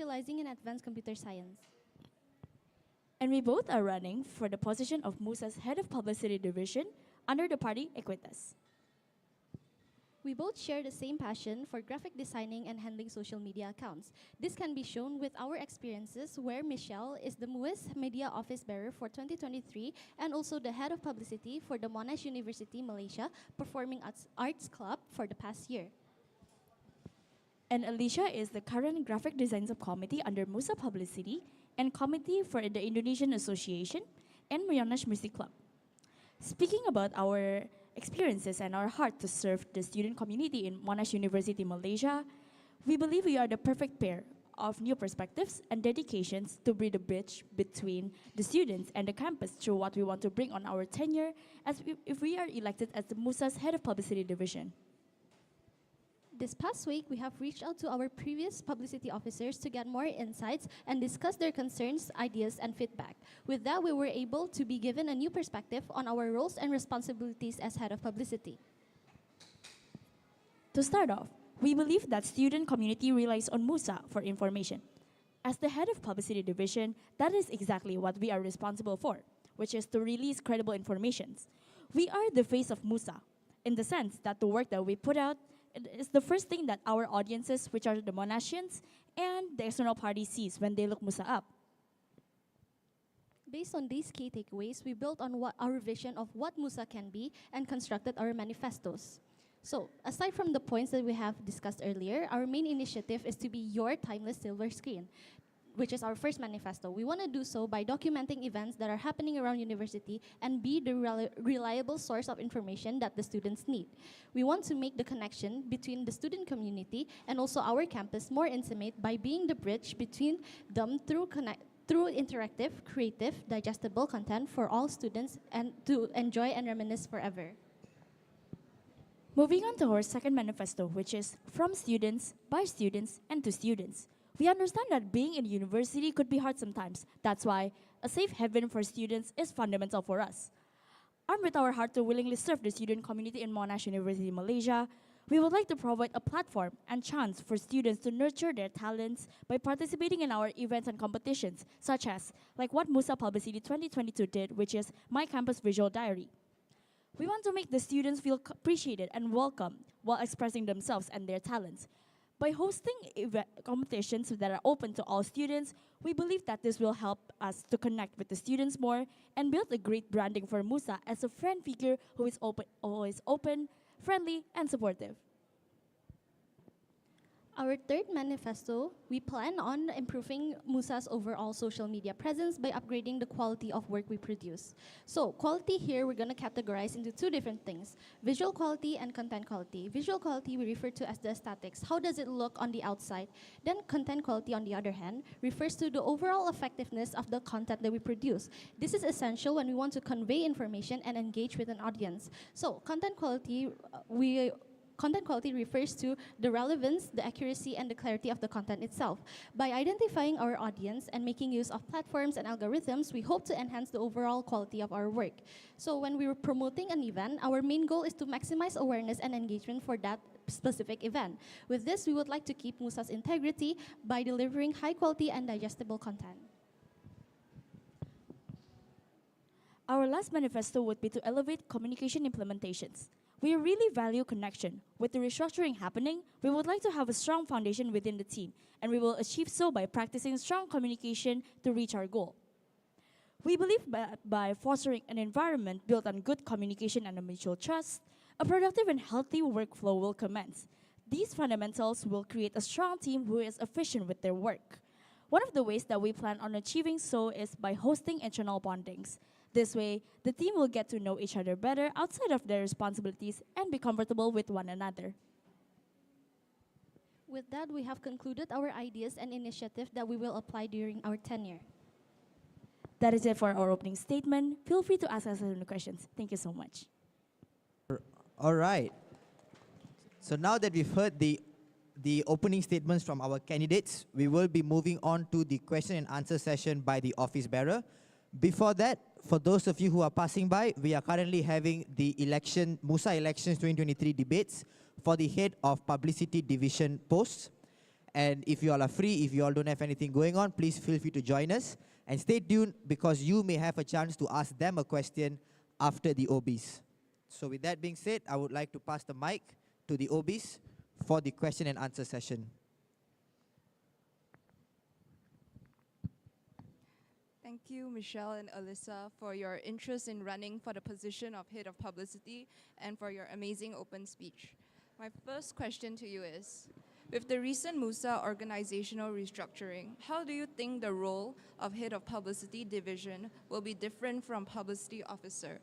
specializing in advanced computer science. And we both are running for the position of MUSA's Head of Publicity Division under the party Equitas. We both share the same passion for graphic designing and handling social media accounts. This can be shown with our experiences where Michelle is the MUIS Media Office Bearer for 2023 and also the Head of Publicity for the Monash University, Malaysia, Performing Arts Club for the past year. And Alicia is the current Graphic Design Subcommittee under MUSA Publicity and Committee for the Indonesian Association and Monash Music Club. Speaking about our experiences and our heart to serve the student community in Monash University, Malaysia, we believe we are the perfect pair of new perspectives and dedications to bridge the bridge between the students and the campus through what we want to bring on our tenure if we are elected as the MUSA's Head of Publicity Division. This past week, we have reached out to our previous publicity officers to get more insights and discuss their concerns, ideas, and feedback. With that, we were able to be given a new perspective on our roles and responsibilities as Head of Publicity. To start off, we believe that student community relies on MUSA for information. As the Head of Publicity Division, that is exactly what we are responsible for, which is to release credible information. We are the face of MUSA, in the sense that the work that we put out is the first thing that our audiences, which are the Monashians, and the external party sees when they look MUSA up. Based on these key takeaways, we built on our vision of what MUSA can be and constructed our manifestos. So, aside from the points that we have discussed earlier, our main initiative is to be your timeless silver screen, which is our first manifesto. We want to do so by documenting events that are happening around university and be the reliable source of information that the students need. We want to make the connection between the student community and also our campus more intimate by being the bridge between them through interactive, creative, digestible content for all students and to enjoy and reminisce forever. Moving on to our second manifesto, which is from students, by students, and to students. We understand that being in university could be hard sometimes. That's why a safe haven for students is fundamental for us. Armed with our heart to willingly serve the student community in Monash University, Malaysia, we would like to provide a platform and chance for students to nurture their talents by participating in our events and competitions, such as like what MUSA Publicity 2022 did, which is My Campus Visual Diary. We want to make the students feel appreciated and welcome while expressing themselves and their talents. By hosting competitions that are open to all students, we believe that this will help us to connect with the students more and build a great branding for MUSA as a friend figure who is open, friendly, and supportive. Our third manifesto, we plan on improving MUSA's overall social media presence by upgrading the quality of work we produce. So quality here, we're going to categorize into two different things, visual quality and content quality. Visual quality we refer to as the aesthetics. How does it look on the outside? Then content quality, on the other hand, refers to the overall effectiveness of the content that we produce. This is essential when we want to convey information and engage with an audience. So content quality, Content quality refers to the relevance, the accuracy, and the clarity of the content itself. By identifying our audience and making use of platforms and algorithms, we hope to enhance the overall quality of our work. So when we're promoting an event, our main goal is to maximize awareness and engagement for that specific event. With this, we would like to keep MUSA's integrity by delivering high quality and digestible content. Our last manifesto would be to elevate communication implementations. We really value connection. With the restructuring happening, we would like to have a strong foundation within the team, and we will achieve so by practicing strong communication to reach our goal. We believe by fostering an environment built on good communication and a mutual trust, a productive and healthy workflow will commence. These fundamentals will create a strong team who is efficient with their work. One of the ways that we plan on achieving so is by hosting internal bondings. This way, the team will get to know each other better outside of their responsibilities and be comfortable with one another. With that, we have concluded our ideas and initiatives that we will apply during our tenure. That is it for our opening statement. Feel free to ask us any questions. Thank you so much. All right. So now that we've heard the opening statements from our candidates, we will be moving on to the question and answer session by the office bearer. Before that, for those of you who are passing by, we are currently having the MUSA Elections 2023 debates for the Head of Publicity Division posts. And if you all are free, if you all don't have anything going on, please feel free to join us. And stay tuned because you may have a chance to ask them a question after the OBs. So with that being said, I would like to pass the mic to the OBs for the question and answer session. Thank you, Michelle and Alyssa, for your interest in running for the position of Head of Publicity and for your amazing open speech. My first question to you is, with the recent MUSA organizational restructuring, how do you think the role of Head of Publicity Division will be different from Publicity Officer?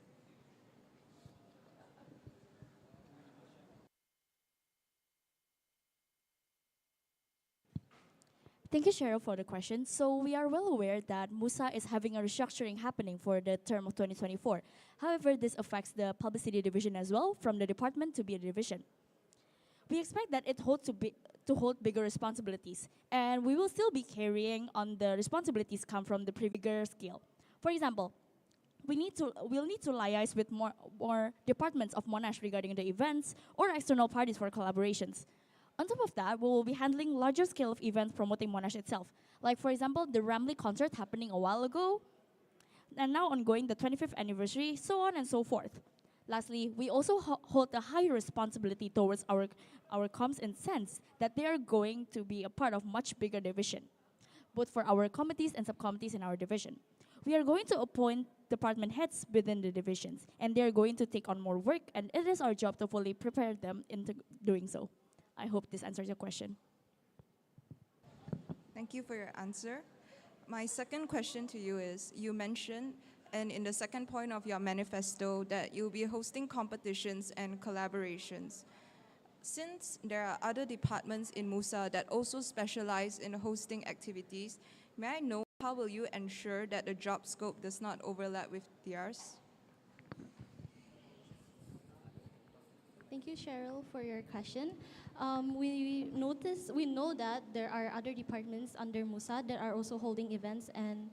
Thank you, Cheryl, for the question. So we are well aware that MUSA is having a restructuring happening for the term of 2024. However, this affects the publicity division as well, from the department to be a division. We expect that it to hold bigger responsibilities, and we will still be carrying on the responsibilities come from the bigger scale. For example, we'll need to liaise with more departments of Monash regarding the events or external parties for collaborations. On top of that, we will be handling larger scale of events promoting Monash itself. Like for example, the Ramley concert happening a while ago, and now ongoing the 25th anniversary, so on and so forth. Lastly, we also hold a high responsibility towards our comms in sense that they are going to be a part of much bigger division, both for our committees and subcommittees in our division. We are going to appoint department heads within the divisions, and they are going to take on more work, and it is our job to fully prepare them into doing so. I hope this answers your question. Thank you for your answer. My second question to you is, you mentioned, and in the second point of your manifesto, that you'll be hosting competitions and collaborations. Since there are other departments in MUSA that also specialize in hosting activities, may I know how will you ensure that the job scope does not overlap with theirs? Thank you, Cheryl, for your question. We know that there are other departments under MUSA that are also holding events and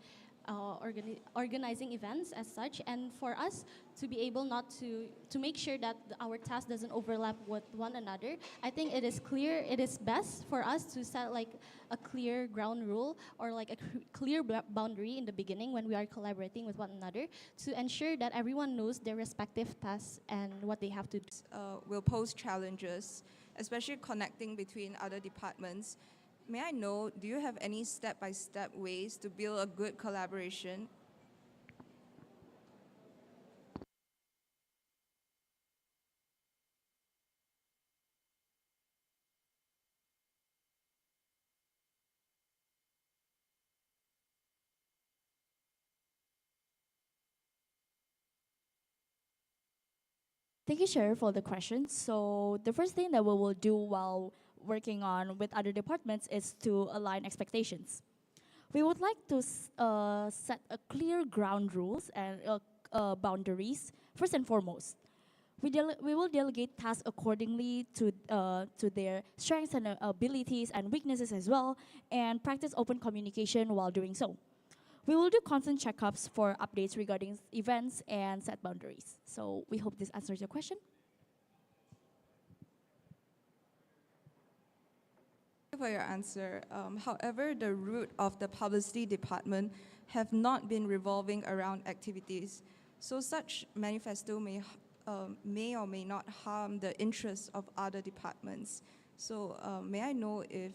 organizing events as such, and for us to be able not to make sure that our task doesn't overlap with one another, I think it is best for us to set like a clear ground rule or like a clear boundary in the beginning when we are collaborating with one another to ensure that everyone knows their respective tasks and what they have to do. Will pose challenges, especially connecting between other departments. May I know, do you have any step-by-step ways to build a good collaboration? Thank you, Cheryl, for the question. So the first thing that we will do while working on with other departments is to align expectations. We would like to set a clear ground rules and boundaries first and foremost. We will delegate tasks accordingly to their strengths and abilities and weaknesses as well, and practice open communication while doing so. We will do constant checkups for updates regarding events and set boundaries. So we hope this answers your question. Thank you for your answer. However, the root of the publicity department have not been revolving around activities. So such manifesto may or may not harm the interests of other departments. So may I know do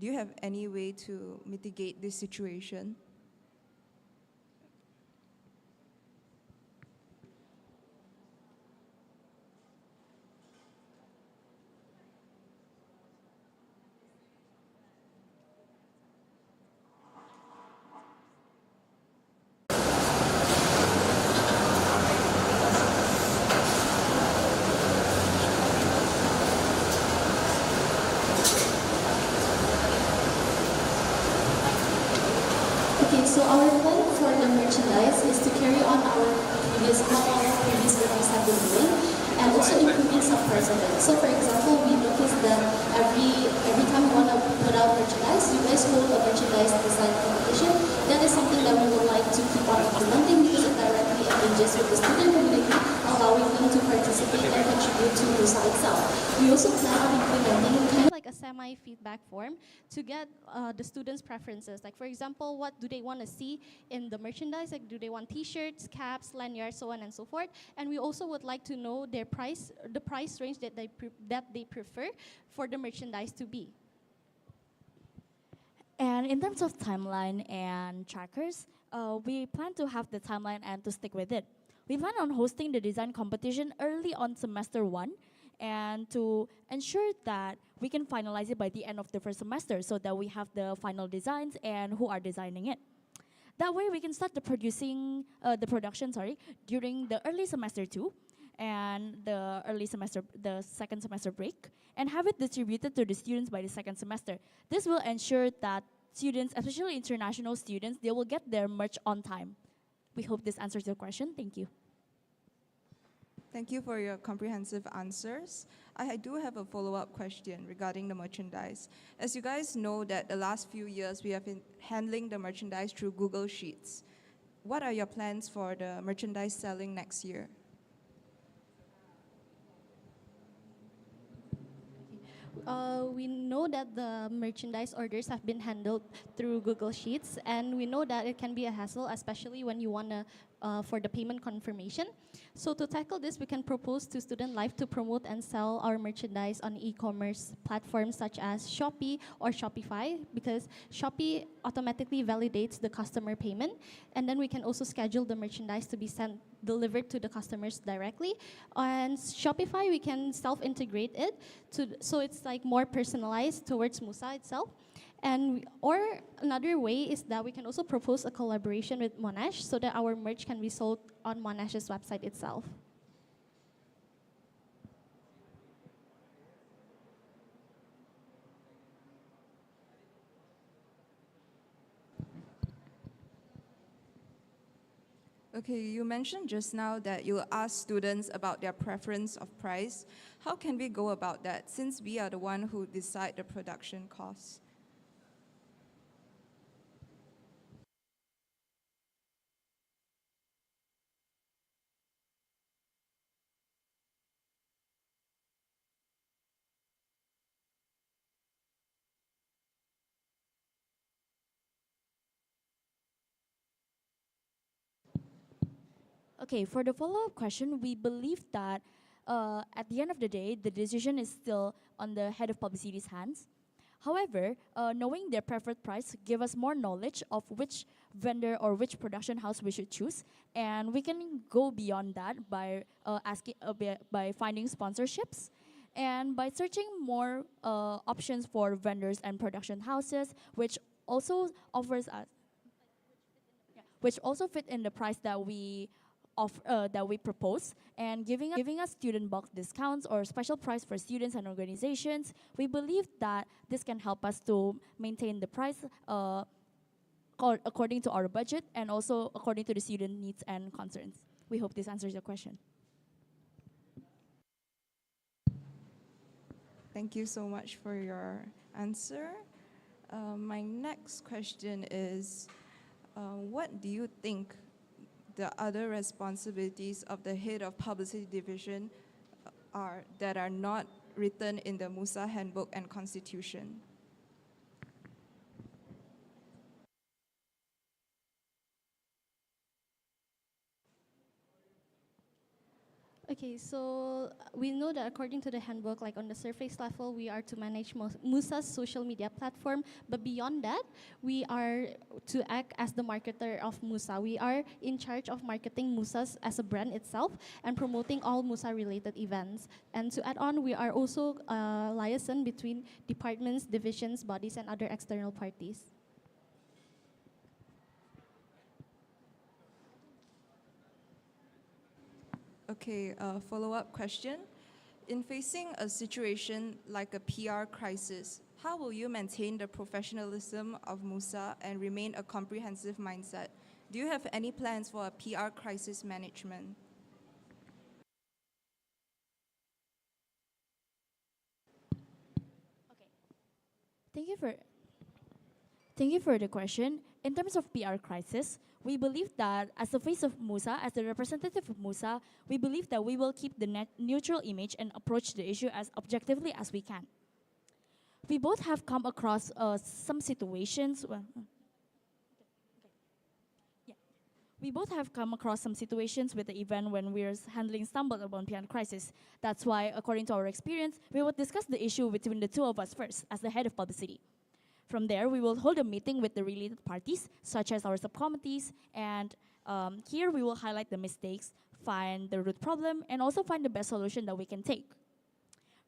you have any way to mitigate this situation? Okay, so our plan for the merchandise is to carry on our previous work we have been doing, and also improving some parts of it. So for example, we noticed that every time we want to put out merchandise, you guys hold a merchandise design competition. That is something that we would like to keep on implementing because it directly engages with the student community, allowing them to participate and contribute to MUSA itself. We also plan on implementing kind of like a semi-feedback form to get the students' preferences. Like for example, what do they want to see in the merchandise? Like do they want T-shirts, caps, lanyards, so on and so forth. And we also would like to know their price, the price range that they prefer for the merchandise to be. And in terms of timeline and trackers, we plan to have the timeline and to stick with it. We plan on hosting the design competition early on semester 1 and to ensure that we can finalize it by the end of the first semester so that we have the final designs and who are designing it. That way we can start the production during the early semester 2 and the second semester break, and have it distributed to the students by the second semester. This will ensure that students, especially international students, they will get their merch on time. We hope this answers your question. Thank you. Thank you for your comprehensive answers. I do have a follow-up question regarding the merchandise. As you guys know that the last few years we have been handling the merchandise through Google Sheets. What are your plans for the merchandise selling next year? We know that the merchandise orders have been handled through Google Sheets, and we know that it can be a hassle, especially when you want to for the payment confirmation. So to tackle this, we can propose to Student Life to promote and sell our merchandise on e-commerce platforms such as Shopee or Shopify, because Shopee automatically validates the customer payment, and then we can also schedule the merchandise to be delivered to the customers directly. On Shopify, we can self-integrate it so it's like more personalized towards MUSA itself. And or another way is that we can also propose a collaboration with Monash so that our merch can be sold on Monash's website itself. Okay, you mentioned just now that you ask students about their preference of price. How can we go about that since we are the one who decide the production costs? Okay, for the follow-up question, we believe that at the end of the day, the decision is still on the head of publicity's hands. However, knowing their preferred price give us more knowledge of which vendor or which production house we should choose, and we can go beyond that by by finding sponsorships and by searching more options for vendors and production houses, which also offers us, which also fit in the price that we propose, and giving us student bulk discounts or special price for students and organizations. We believe that this can help us to maintain the price according to our budget and also according to the student needs and concerns. We hope this answers your question. Thank you so much for your answer. My next question is, what do you think the other responsibilities of the Head of Publicity Division are that are not written in the MUSA Handbook and Constitution? Okay, so we know that according to the handbook, like on the surface level, we are to manage MUSA's social media platform, but beyond that, we are to act as the marketer of MUSA. We are in charge of marketing MUSA's as a brand itself and promoting all MUSA-related events. And to add on, we are also a liaison between departments, divisions, bodies, and other external parties. Okay, follow-up question. In facing a situation like a PR crisis, how will you maintain the professionalism of MUSA and remain a comprehensive mindset? Do you have any plans for a PR crisis management? Thank you for the question. In terms of PR crisis, we believe that as the face of MUSA, as the representative of MUSA, we believe that we will keep the neutral image and approach the issue as objectively as we can. we both have come across some situations. We both have come across some situations with the event when we're handling stumbled upon piano crisis. That's why, according to our experience, we will discuss the issue between the two of us first, as the head of publicity. From there, we will hold a meeting with the related parties, such as our subcommittees, and here we will highlight the mistakes, find the root problem, and also find the best solution that we can take.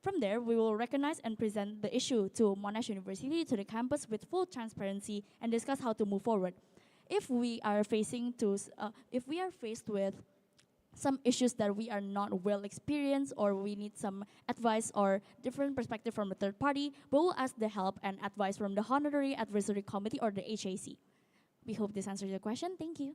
From there, we will recognize and present the issue to Monash University, to the campus with full transparency, and discuss how to move forward. If we are if we are faced with some issues that we are not well experienced, or we need some advice or different perspective from a third party, we will ask the help and advice from the Honorary Advisory Committee or the HAC. We hope this answers your question. Thank you.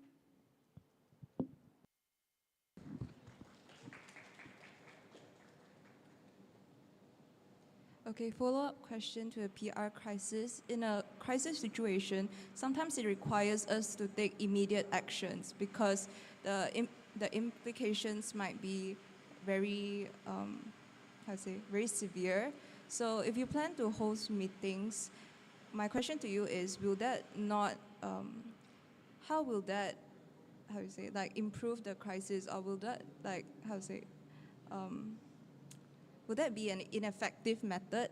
Okay, follow-up question to a PR crisis. In a crisis situation, sometimes it requires us to take immediate actions because the implications might be very, very severe. So if you plan to host meetings, my question to you is, will that not, how will that, improve the crisis, or will that, would that be an ineffective method?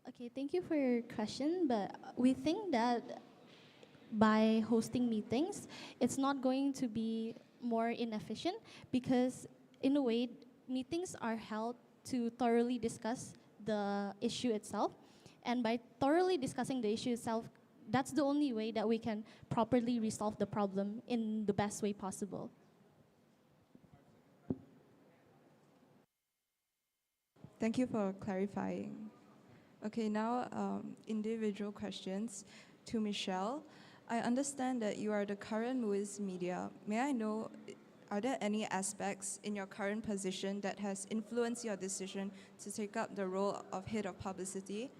Okay, thank you for your question, but we think that by hosting meetings, it's not going to be more inefficient because, in a way, meetings are held to thoroughly discuss the issue itself. And by thoroughly discussing the issue itself, that's the only way that we can properly resolve the problem in the best way possible. Thank you for clarifying. Okay, now individual questions to Michelle. I understand that you are the current MUIS Media. May I know, are there any aspects in your current position that has influenced your decision to take up the role of Head of Publicity?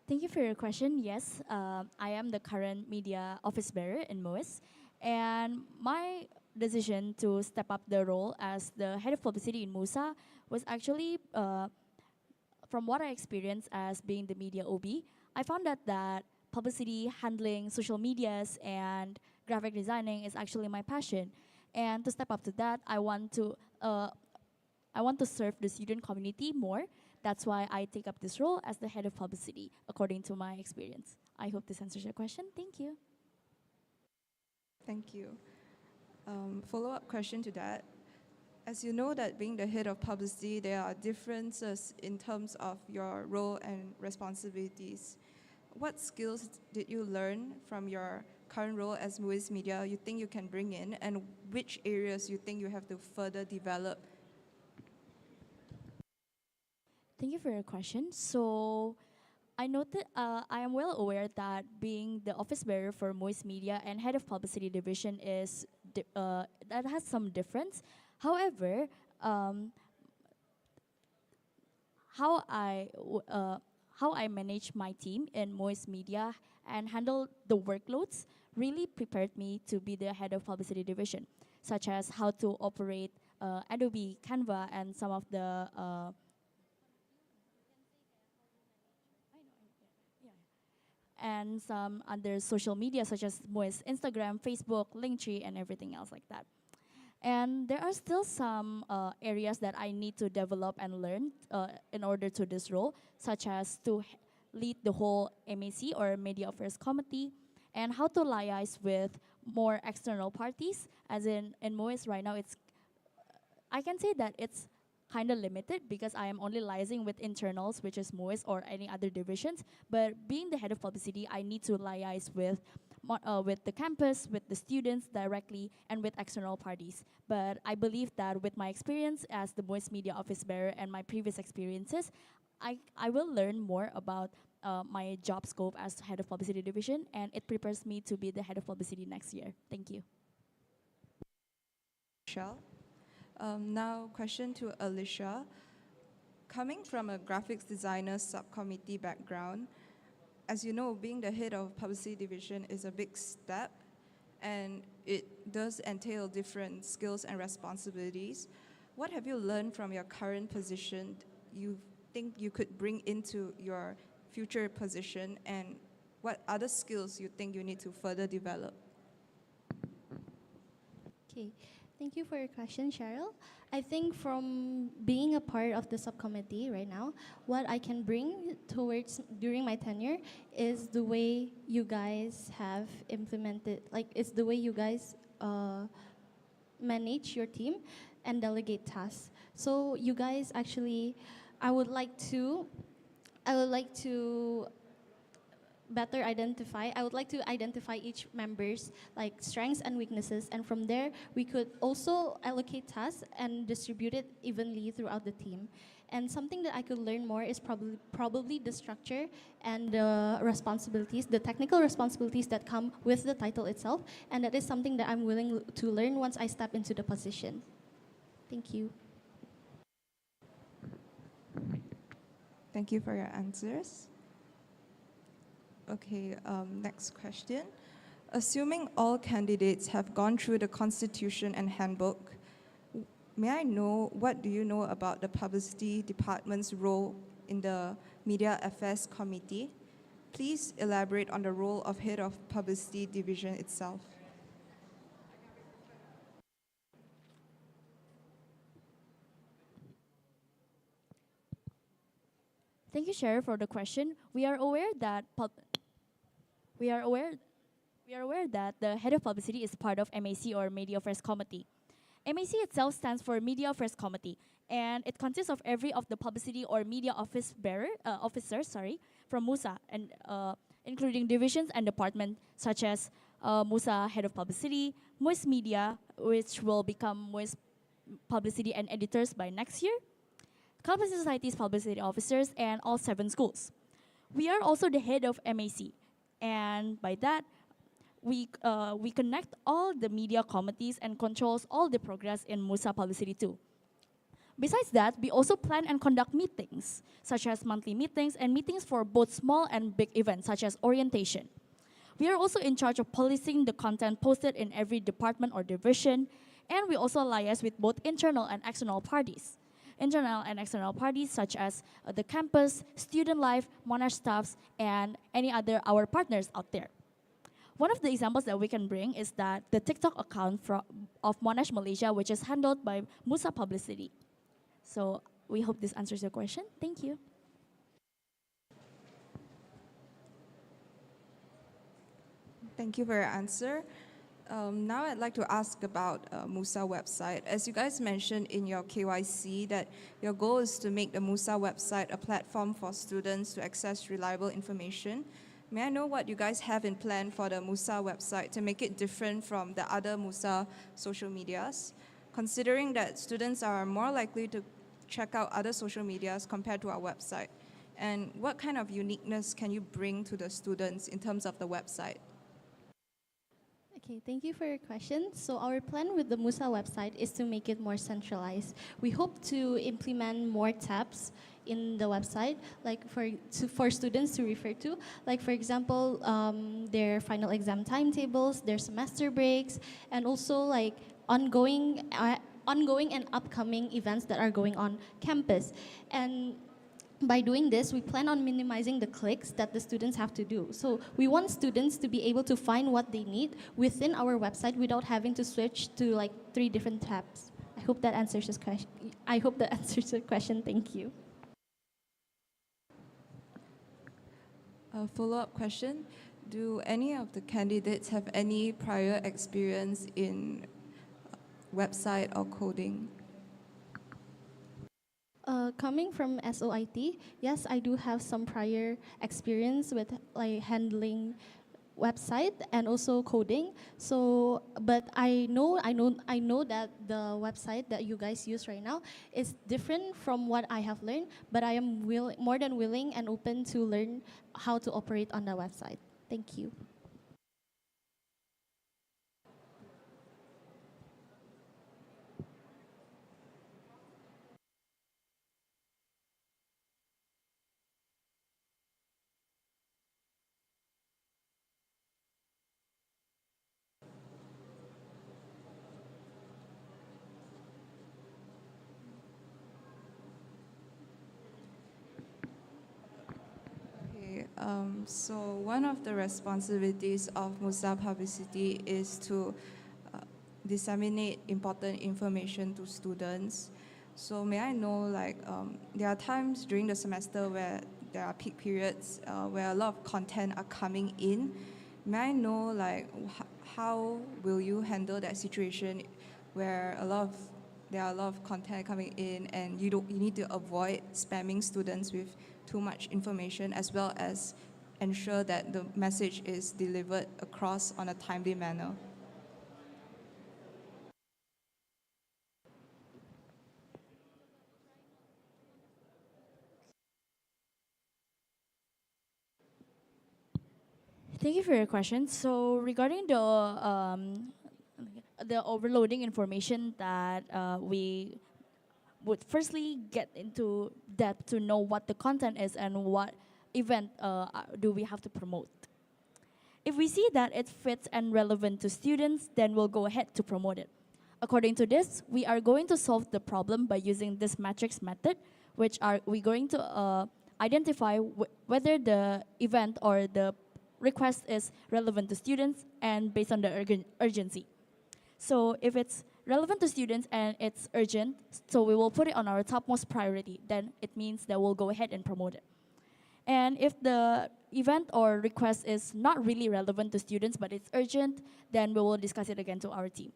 Thank you for your question. Yes, I am the current media office bearer in MUIS, and my decision to step up the role as the head of publicity in MUSA was actually from what I experienced as being the media OB. I found that publicity, handling social medias, and graphic designing is actually my passion. And to step up to that, I want to serve the student community more. That's why I take up this role as the head of publicity, according to my experience. I hope this answers your question. Thank you. Thank you. Follow-up question to that. As you know that being the head of publicity, there are differences in terms of your role and responsibilities. What skills did you learn from your current role as MUIS Media you think you can bring in, and which areas you think you have to further develop? Thank you for your question. So, I noted, I am well aware that being the office bearer for MUIS Media and head of publicity division that has some difference. However, how I manage my team in MUIS Media and handle the workloads really prepared me to be the head of publicity division, such as how to operate Adobe, Canva, and some of the and some other social media such as MUIS, Instagram, Facebook, Linktree, and everything else like that. And there are still some areas that I need to develop and learn in order to this role, such as to lead the whole MAC or Media Affairs Committee, and how to liaise with more external parties. As in MUIS right now, I can say that it's kind of limited because I am only liaising with internals, which is MUIS or any other divisions. But being the head of publicity, I need to liaise with the campus, with the students directly, and with external parties. But I believe that with my experience as the MUIS Media Office Bearer and my previous experiences, I will learn more about my job scope as head of publicity division, and it prepares me to be the head of publicity next year. Thank you. Michelle. Now, question to Alicia. coming from a graphics designer subcommittee background, as you know, being the head of publicity division is a big step, and it does entail different skills and responsibilities. What have you learned from your current position you think you could bring into your future position, and what other skills you think you need to further develop? Okay, thank you for your question, Cheryl. I think from being a part of the subcommittee right now, what I can bring towards during my tenure is the way you guys have implemented, like it's the way you guys manage your team and delegate tasks. So you guys actually, I would like to I would like to identify each member's like strengths and weaknesses, and from there we could also allocate tasks and distribute it evenly throughout the team. And something that I could learn more is probably the structure and the responsibilities, the technical responsibilities that come with the title itself, and that is something that I'm willing to learn once I step into the position. Thank you. Thank you for your answers. Okay, next question. Assuming all candidates have gone through the Constitution and Handbook, may I know what do you know about the Publicity Department's role in the Media Affairs Committee? Please elaborate on the role of Head of Publicity Division itself. Thank you, Sheriff, for the question. We are aware that the head of publicity is part of MAC, or Media Affairs Committee. MAC itself stands for Media Affairs Committee, and it consists of every of the publicity or media officers from MUSA, and including divisions and departments such as MUSA Head of Publicity, MUIS Media, which will become MUIS Publicity and Editors by next year, Campus Society's publicity officers, and all 7 schools. We are also the head of MAC, and by that, we connect all the media committees and controls all the progress in MUSA Publicity too. Besides that, we also plan and conduct meetings, such as monthly meetings and meetings for both small and big events, such as orientation. We are also in charge of policing the content posted in every department or division, and we also liaise with both internal and external parties. Internal and external parties such as the campus, student life, Monash staffs, and any other our partners out there. One of the examples that we can bring is that the TikTok account of Monash Malaysia, which is handled by MUSA Publicity. So we hope this answers your question. Thank you. Thank you for your answer. Now I'd like to ask about MUSA website. As you guys mentioned in your KYC that your goal is to make the MUSA website a platform for students to access reliable information. May I know what you guys have in plan for the MUSA website to make it different from the other MUSA social medias, considering that students are more likely to check out other social medias compared to our website? And what kind of uniqueness can you bring to the students in terms of the website? Okay, thank you for your question. So our plan with the MUSA website is to make it more centralized. We hope to implement more tabs in the website, like for students to refer to, like for example, their final exam timetables, their semester breaks, and also like ongoing and upcoming events that are going on campus. And by doing this, we plan on minimizing the clicks that the students have to do. So we want students to be able to find what they need within our website without having to switch to like 3 different tabs. I hope that answers this question. I hope that answers the question. Thank you. A follow-up question. Do any of the candidates have any prior experience in website or coding? Coming from SOIT, yes, I do have some prior experience with like handling website and also coding. So, but I know that the website that you guys use right now is different from what I have learned. But I am more than willing and open to learn how to operate on the website. Thank you. So one of the responsibilities of MUSA Publicity is to disseminate important information to students. So may I know, like, there are times during the semester where there are peak periods where a lot of content are coming in. May I know, like, how will you handle that situation where there are a lot of content coming in and you need to avoid spamming students with too much information, as well as ensure that the message is delivered across on a timely manner? Thank you for your question. So regarding the overloading information that we would firstly get into depth to know what the content is and what event do we have to promote. If we see that it fits and relevant to students, then we'll go ahead to promote it. According to this, we are going to solve the problem by using this matrix method, which are we going to identify whether the event or the request is relevant to students and based on the urgency. So if it's relevant to students and it's urgent, so we will put it on our topmost priority, then it means that we'll go ahead and promote it. And if the event or request is not really relevant to students but it's urgent, then we will discuss it again to our team.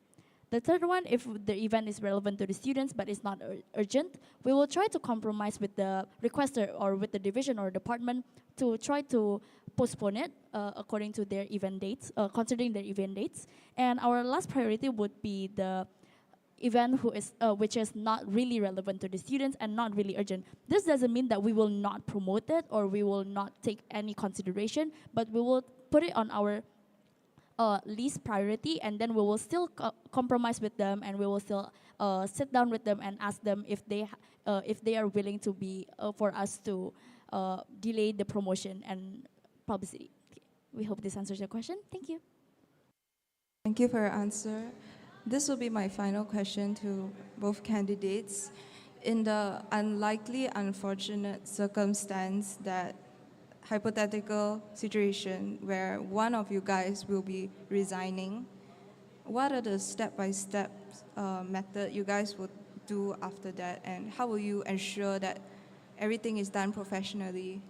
The third one, if the event is relevant to the students but it's not urgent, we will try to compromise with the requester or with the division or department to try to postpone it according to their event dates, considering their event dates. And our last priority would be the event which is not really relevant to the students and not really urgent. This doesn't mean that we will not promote it or we will not take any consideration, but we will put it on our least priority, and then we will still compromise with them, and we will still sit down with them and ask them if they are willing to be for us to delay the promotion and publicity. Okay. We hope this answers your question. Thank you. Thank you for your answer. This will be my final question to both candidates. In the unlikely, unfortunate circumstance that hypothetical situation where one of you guys will be resigning, what are the step-by-step method you guys would do after that, and how will you ensure that everything is done professionally?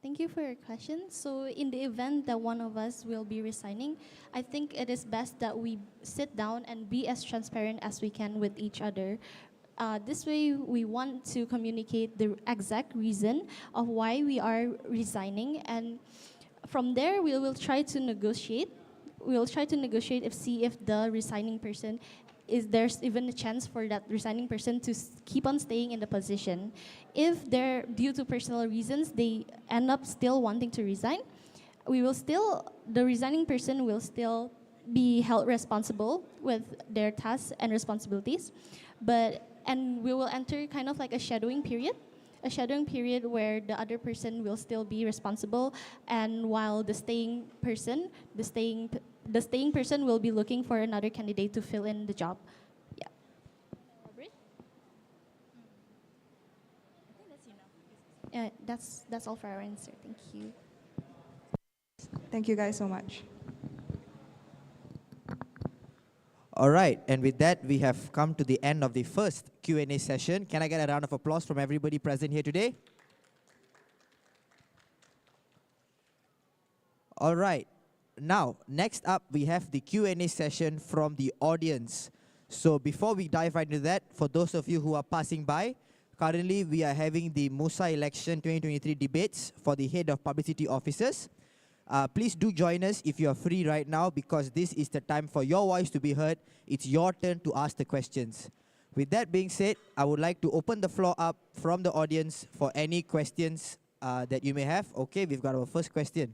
Thank you for your question. So in the event that one of us will be resigning, I think it is best that we sit down and be as transparent as we can with each other. This way, we want to communicate the exact reason of why we are resigning, and from there, we will try to negotiate. We will try to negotiate see if the resigning person there's even a chance for that resigning person to keep on staying in the position. If they're due to personal reasons, they end up still wanting to resign, the resigning person will still be held responsible with their tasks and responsibilities, and we will enter kind of like a shadowing period where the other person will still be responsible, and while the staying person will be looking for another candidate to fill in the job. Yeah. That's all for our answer. Thank you. Thank you guys so much. All right, and with that, we have come to the end of the first Q&A session. Can I get a round of applause from everybody present here today? All right. Now, next up, we have the Q&A session from the audience. So before we dive right into that, for those of you who are passing by, currently we are having the MUSA election 2023 debates for the Head of Publicity Officers. Please do join us if you are free right now, because this is the time for your voice to be heard. It's your turn to ask the questions. With that being said, I would like to open the floor up from the audience for any questions that you may have. Okay, we've got our first question.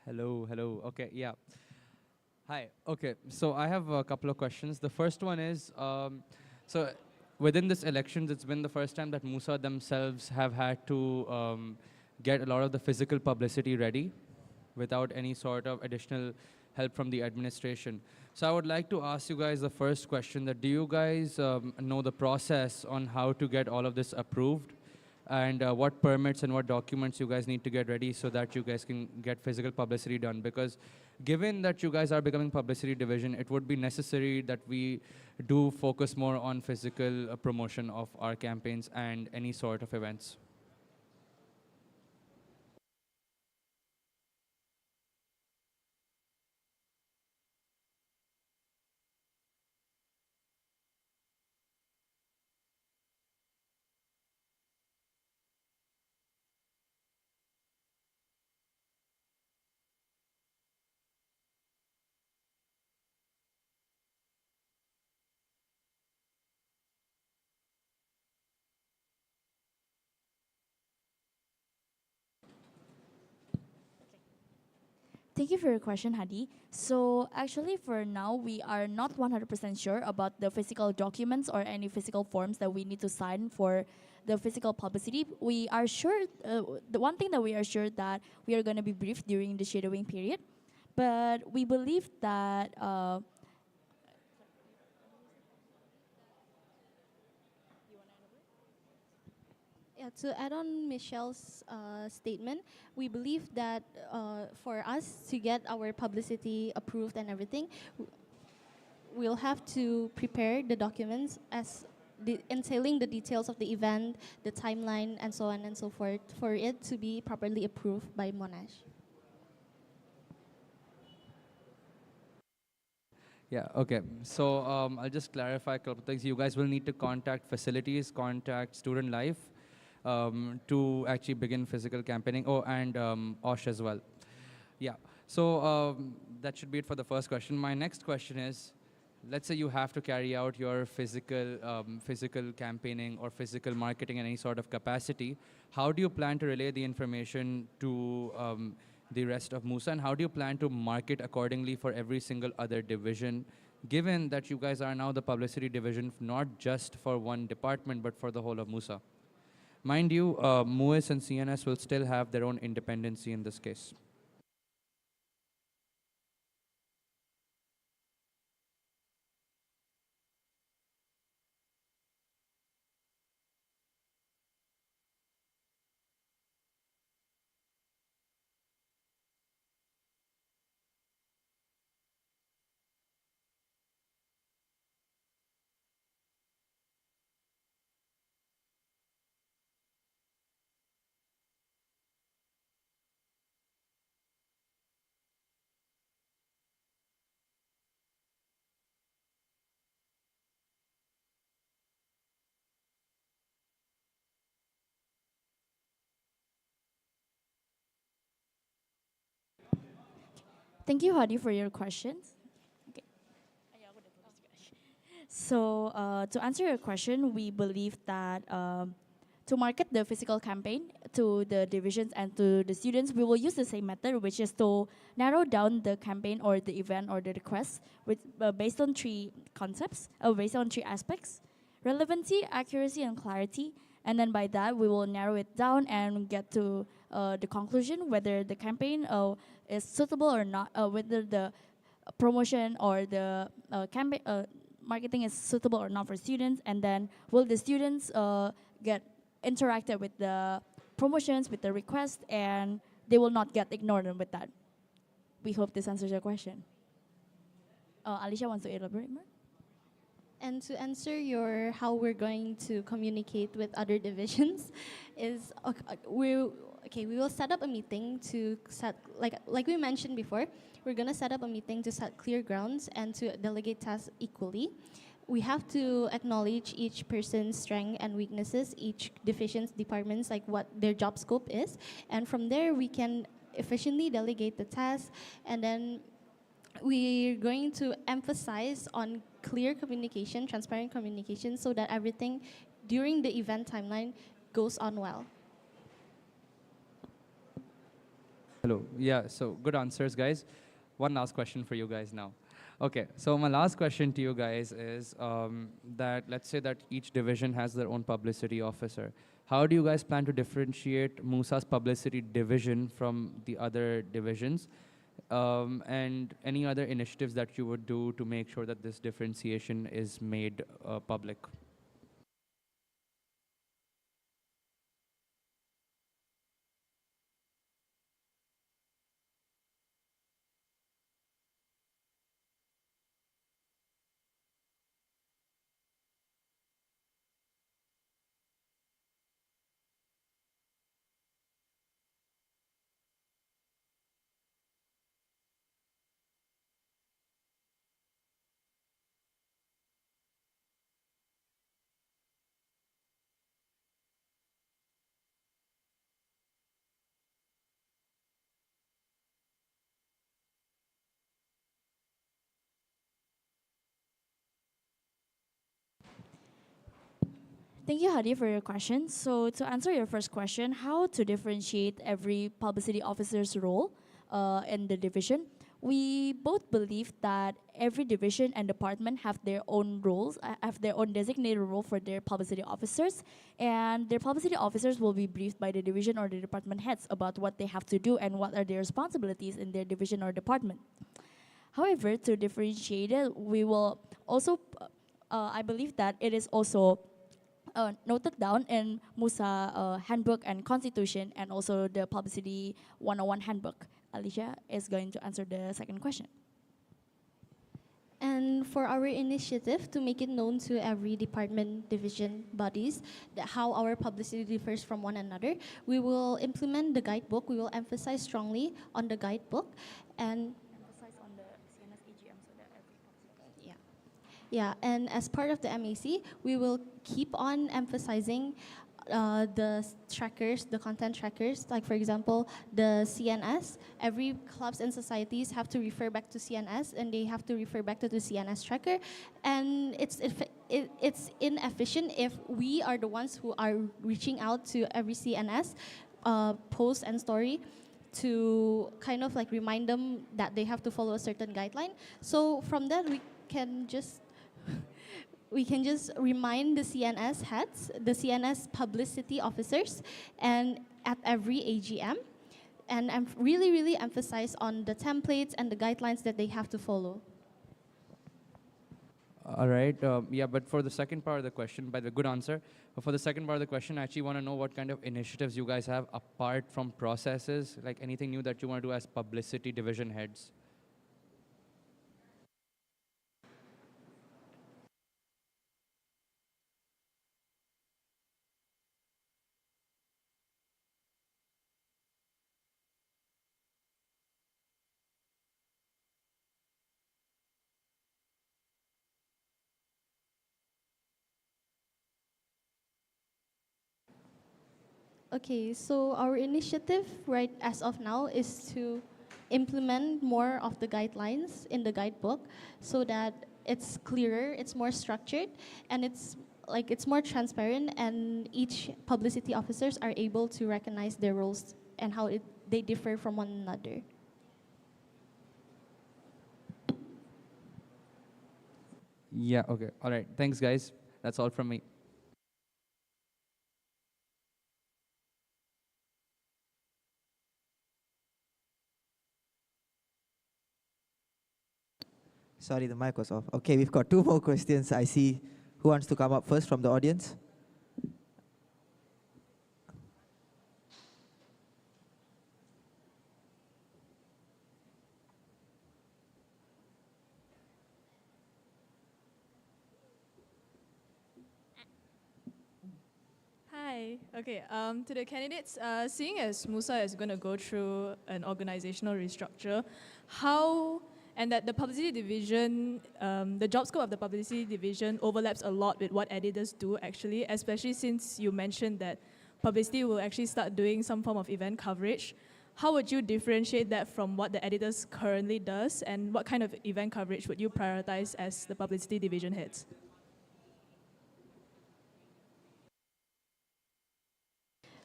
Hello. Okay, yeah. Hi. Okay, so I have a couple of questions. The first one is, so within this elections, it's been the first time that MUSA themselves have had to get a lot of the physical publicity ready. without any sort of additional help from the administration. So I would like to ask you guys the first question, that do you guys know the process on how to get all of this approved, and what permits and what documents you guys need to get ready so that you guys can get physical publicity done? Because given that you guys are becoming publicity division, it would be necessary that we do focus more on physical promotion of our campaigns and any sort of events. Thank you for your question, Hadi. So actually, for now, we are not 100% sure about the physical documents or any physical forms that we need to sign for the physical publicity. We are sure, the one thing that we are sure that we are going to be briefed during the shadowing period, but we believe that Yeah, to add on Michelle's statement, we believe that for us to get our publicity approved and everything, we'll have to prepare the documents as entailing the details of the event, the timeline, and so on and so forth, for it to be properly approved by Monash. Yeah, okay. So I'll just clarify a couple of things. You guys will need to contact facilities, contact Student Life to actually begin physical campaigning. Oh, and OSH as well. Yeah, so that should be it for the first question. My next question is, let's say you have to carry out your physical campaigning or physical marketing in any sort of capacity. How do you plan to relay the information to the rest of MUSA, and how do you plan to market accordingly for every single other division, given that you guys are now the publicity division, not just for one department, but for the whole of MUSA? Mind you, MUIS and CNS will still have their own independency in this case. thank you, Hadi, for your questions. Okay. So to answer your question, we believe that to market the physical campaign to the divisions and to the students, we will use the same method, which is to narrow down the campaign or the event or the request with, based on three concepts, based on three aspects: relevancy, accuracy, and clarity. And then by that, we will narrow it down and get to the conclusion whether the campaign is suitable or not, whether the promotion or the campaign marketing is suitable or not for students, and then will the students get interacted with the promotions, with the request, and they will not get ignored with that. We hope this answers your question. Alicia wants to elaborate more? And to answer your how we're going to communicate with other divisions is we will set up a meeting to set, like we mentioned before, we're going to set up a meeting to set clear grounds and to delegate tasks equally. We have to acknowledge each person's strengths and weaknesses, each division's departments, like what their job scope is, and from there we can efficiently delegate the tasks. And then we're going to emphasize on clear communication, transparent communication, so that everything during the event timeline goes on well. Hello. Yeah, so good answers, guys. One last question for you guys now. Okay, so my last question to you guys is that let's say that each division has their own publicity officer. How do you guys plan to differentiate MUSA's publicity division from the other divisions? And any other initiatives that you would do to make sure that this differentiation is made public? Thank you, Hadi, for your question. So, to answer your first question, how to differentiate every publicity officer's role in the division, we both believe that every division and department have their own roles, have their own designated role for their publicity officers, and their publicity officers will be briefed by the division or the department heads about what they have to do and what are their responsibilities in their division or department. However, to differentiate it, we will also, I believe that it is also noted down in MUSA handbook and constitution, and also the publicity 101 handbook. Alicia is going to answer the second question. And for our initiative to make it known to every department, division, bodies, that how our publicity differs from one another, we will implement the guidebook. We will emphasize strongly on the guidebook, and yeah, and as part of the MAC, we will keep on emphasizing the trackers, the content trackers. Like for example, the CNS. Every clubs and societies have to refer back to CNS, and they have to refer back to the CNS tracker. And it's inefficient if we are the ones who are reaching out to every CNS post and story to kind of like remind them that they have to follow a certain guideline. So from that, we can just remind the CNS heads, the CNS publicity officers, and at every AGM, and really, really emphasize on the templates and the guidelines that they have to follow. All right. Yeah, but for the second part of the question, by the good answer, for the second part of the question, I actually want to know what kind of initiatives you guys have apart from processes, like anything new that you want to do as publicity division heads. Okay, so our initiative right as of now is to implement more of the guidelines in the guidebook so that it's clearer, it's more structured, and it's more transparent, and each publicity officers are able to recognize their roles and how they differ from one another. Yeah, okay. All right. Thanks, guys. That's all from me. Sorry, the mic was off. Okay, we've got two more questions. I see. Who wants to come up first from the audience? Hi. Okay. To the candidates, seeing as MUSA is going to go through an organizational restructure, how and that the publicity division, the job scope of the publicity division overlaps a lot with what editors do actually, especially since you mentioned that publicity will actually start doing some form of event coverage. How would you differentiate that from what the editors currently does, and what kind of event coverage would you prioritize as the publicity division heads?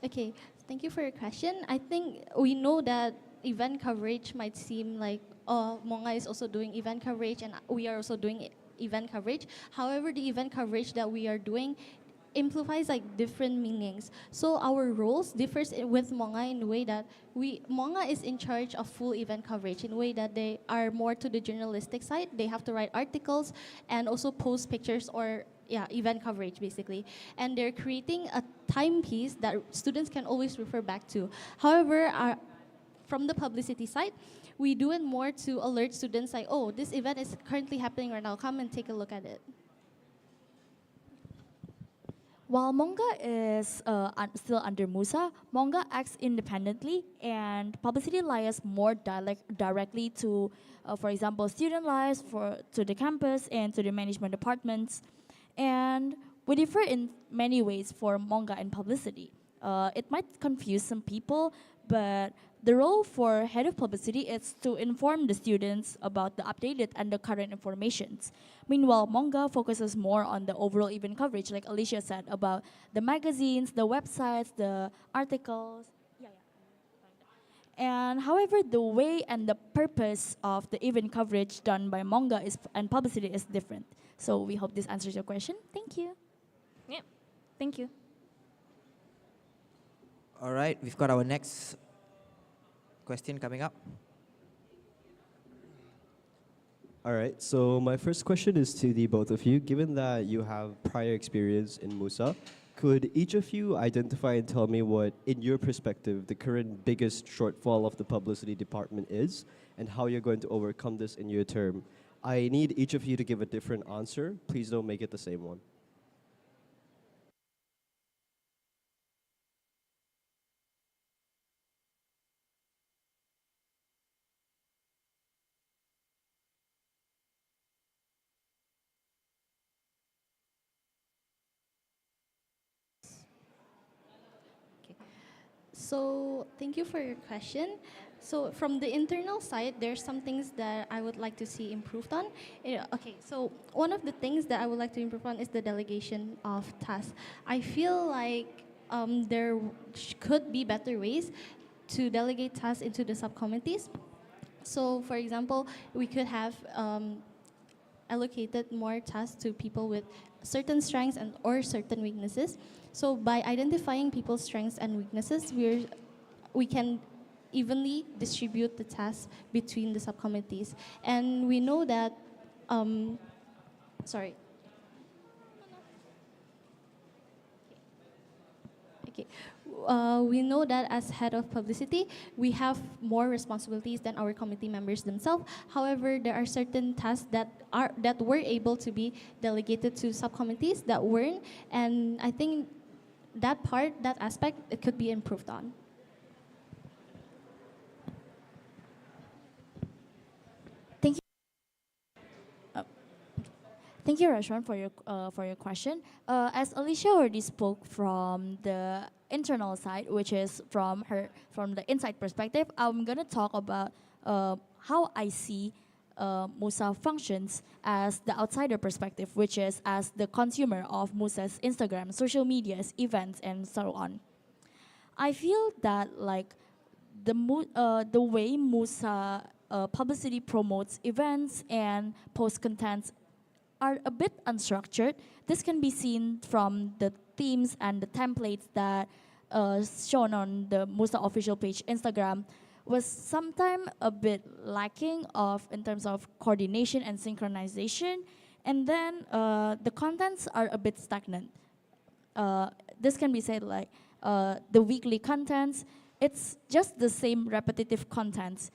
Okay, thank you for your question. I think we know that event coverage might seem like Monga is also doing event coverage, and we are also doing event coverage. However, the event coverage that we are doing implies like different meanings. So our roles differs with Monga in a way that Monga is in charge of full event coverage in a way that they are more to the journalistic side. They have to write articles and also post pictures or event coverage basically. And they're creating a timepiece that students can always refer back to. However, from the publicity side, we do it more to alert students like, oh, this event is currently happening right now. Come and take a look at it. While Monga is still under MUSA, Monga acts independently and publicity liaise more directly to, for example, student lives, to the campus and to the management departments. And we differ in many ways for Monga and publicity. It might confuse some people, but the role for head of publicity is to inform the students about the updated and the current informations. Meanwhile, Monga focuses more on the overall event coverage, like Alicia said, about the magazines, the websites, the articles. And however, the way and the purpose of the event coverage done by Monga and publicity is different. So we hope this answers your question. Thank you. Yeah, thank you. All right, we've got our next question coming up. All right, so my first question is to the both of you. Given that you have prior experience in MUSA, could each of you identify and tell me what, in your perspective, the current biggest shortfall of the publicity department is and how you're going to overcome this in your term? I need each of you to give a different answer. Please don't make it the same one. So thank you for your question. So from the internal side, there's some things that I would like to see improved on. Okay, so one of the things that I would like to improve on is the delegation of tasks. I feel like there could be better ways to delegate tasks into the subcommittees. So for example, we could have allocated more tasks to people with certain strengths and or certain weaknesses. So by identifying people's strengths and weaknesses, we can evenly distribute the tasks between the subcommittees. And we know that, sorry. Okay. We know that as head of publicity, we have more responsibilities than our committee members themselves. However, there are certain tasks that were able to be delegated to subcommittees that weren't, and I think that aspect, it could be improved on. Thank you. Thank you, Rashwan, for your question. As Alicia already spoke from the internal side, which is from the inside perspective, I'm gonna talk about how I see MUSA functions as the outsider perspective, which is as the consumer of MUSA's Instagram, social medias, events, and so on. I feel that like the way MUSA publicity promotes events and post contents are a bit unstructured. This can be seen from the themes and the templates that shown on the MUSA official page Instagram was sometimes a bit lacking in terms of coordination and synchronization. And then the contents are a bit stagnant. This can be said like the weekly contents, it's just the same repetitive contents.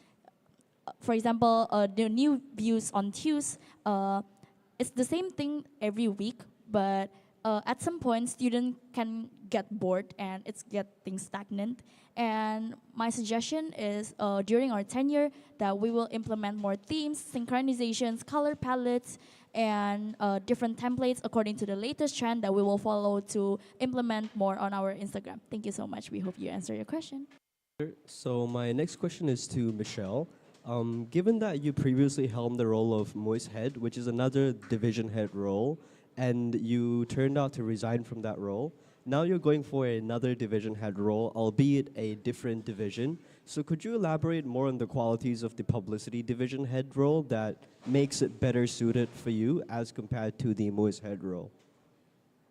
For example, the new views on Tues, it's the same thing every week, but at some point, students can get bored and it's getting stagnant. And my suggestion is during our tenure that we will implement more themes, synchronizations, color palettes, and different templates according to the latest trend that we will follow to implement more on our Instagram. Thank you so much. We hope you answer your question. So my next question is to Michelle. Given that you previously held the role of MUIS head, which is another division head role, and you turned out to resign from that role, Now you're going for another division head role, albeit a different division. So could you elaborate more on the qualities of the publicity division head role that makes it better suited for you as compared to the MUSA head role?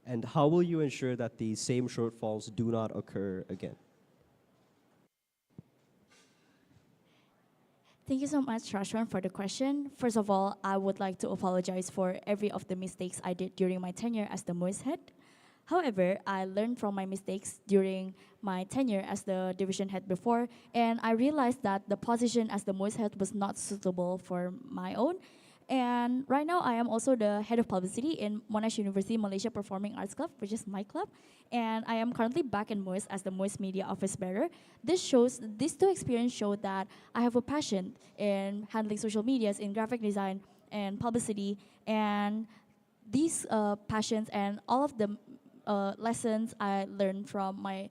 And how will you ensure that the same shortfalls do not occur again? Thank you so much, Rashwan, for the question. First of all, I would like to apologize for every of the mistakes I did during my tenure as the MUSA head. However, I learned from my mistakes during my tenure as the division head before, and I realized that the position as the MUSA head was not suitable for my own. And right now, I am also the head of publicity in Monash University Malaysia Performing Arts Club, which is my club. And I am currently back in MUSA as the MUSA Media Office Bearer. These two experiences show that I have a passion in handling social medias, in graphic design and publicity. And these passions and all of the lessons I learned from my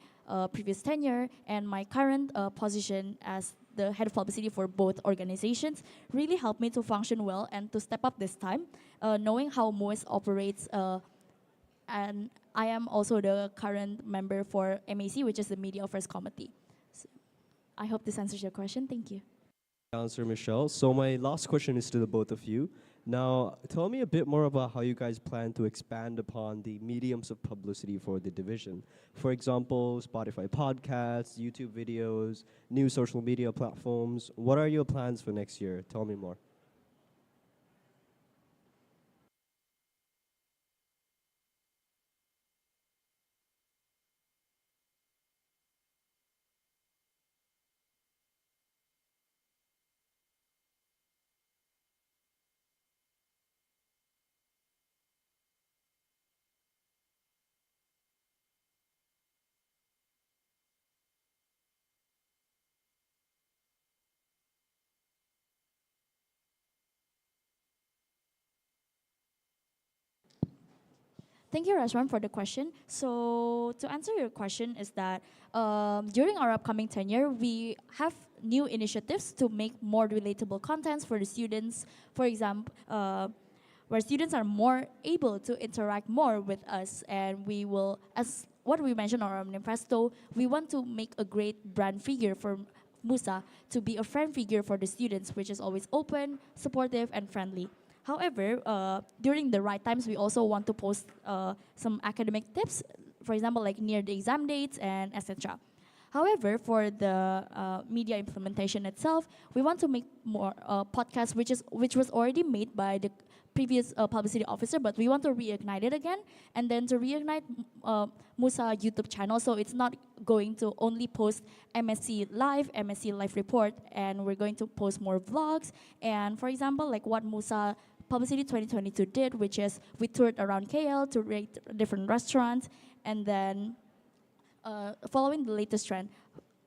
previous tenure and my current position as the head of publicity for both organizations really helped me to function well and to step up this time, knowing how MUSA operates. And I am also the current member for MAC, which is the Media Affairs Committee. So I hope this answers your question. Thank you. Answer, Michelle. So my last question is to the both of you. Now, tell me a bit more about how you guys plan to expand upon the mediums of publicity for the division. For example, Spotify podcasts, YouTube videos, new social media platforms. What are your plans for next year? Tell me more. Thank you, Rashwan, for the question. So to answer your question is that during our upcoming tenure, we have new initiatives to make more relatable contents for the students. For example, where students are more able to interact more with us, and we will, as what we mentioned in our manifesto, we want to make a great brand figure for MUSA to be a friend figure for the students, which is always open, supportive, and friendly. However, during the right times, we also want to post some academic tips, for example, like near the exam dates and etc. However, for the media implementation itself, we want to make more podcasts, which was already made by the previous publicity officer, but we want to reignite it again, and then to reignite MUSA YouTube channel, so it's not going to only post MSc Live report, and we're going to post more vlogs, and for example, like what MUSA Publicity 2022 did, which is we toured around KL to rate different restaurants, and then following the latest trend.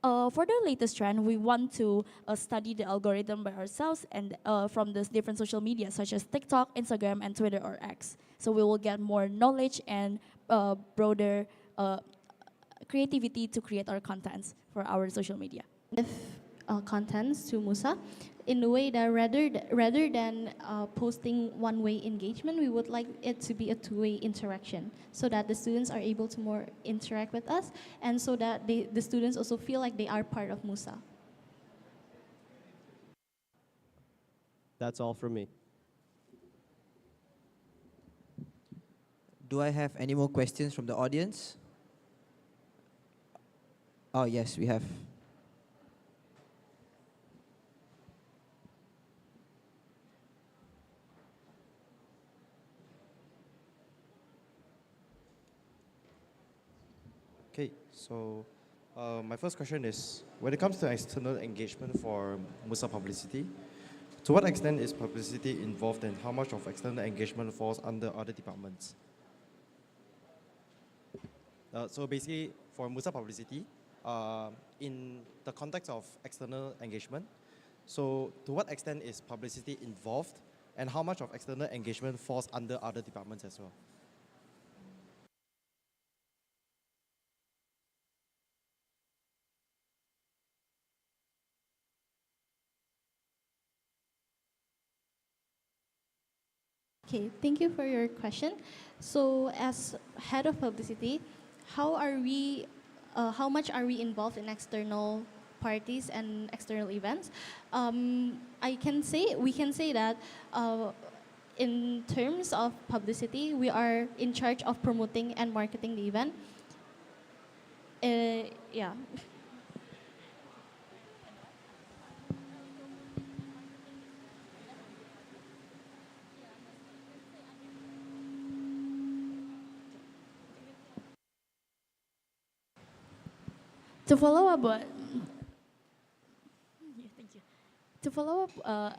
For the latest trend, we want to study the algorithm by ourselves and from the different social media such as TikTok, Instagram, and Twitter or X. So we will get more knowledge and broader creativity to create our contents for our social media. Contents to MUSA in a way that rather than posting one-way engagement, we would like it to be a two-way interaction so that the students are able to more interact with us and so that the students also feel like they are part of MUSA. That's all from me. Do I have any more questions from the audience? Oh, yes, we have. Okay, so my first question is, when it comes to external engagement for MUSA publicity, to what extent is publicity involved and how much of external engagement falls under other departments? So basically, for MUSA publicity, in the context of external engagement, so to what extent is publicity involved and how much of external engagement falls under other departments as well? Okay, thank you for your question. So as head of publicity, how much are we involved in external parties and external events? We can say that in terms of publicity, we are in charge of promoting and marketing the event. Yeah. To follow up, to follow up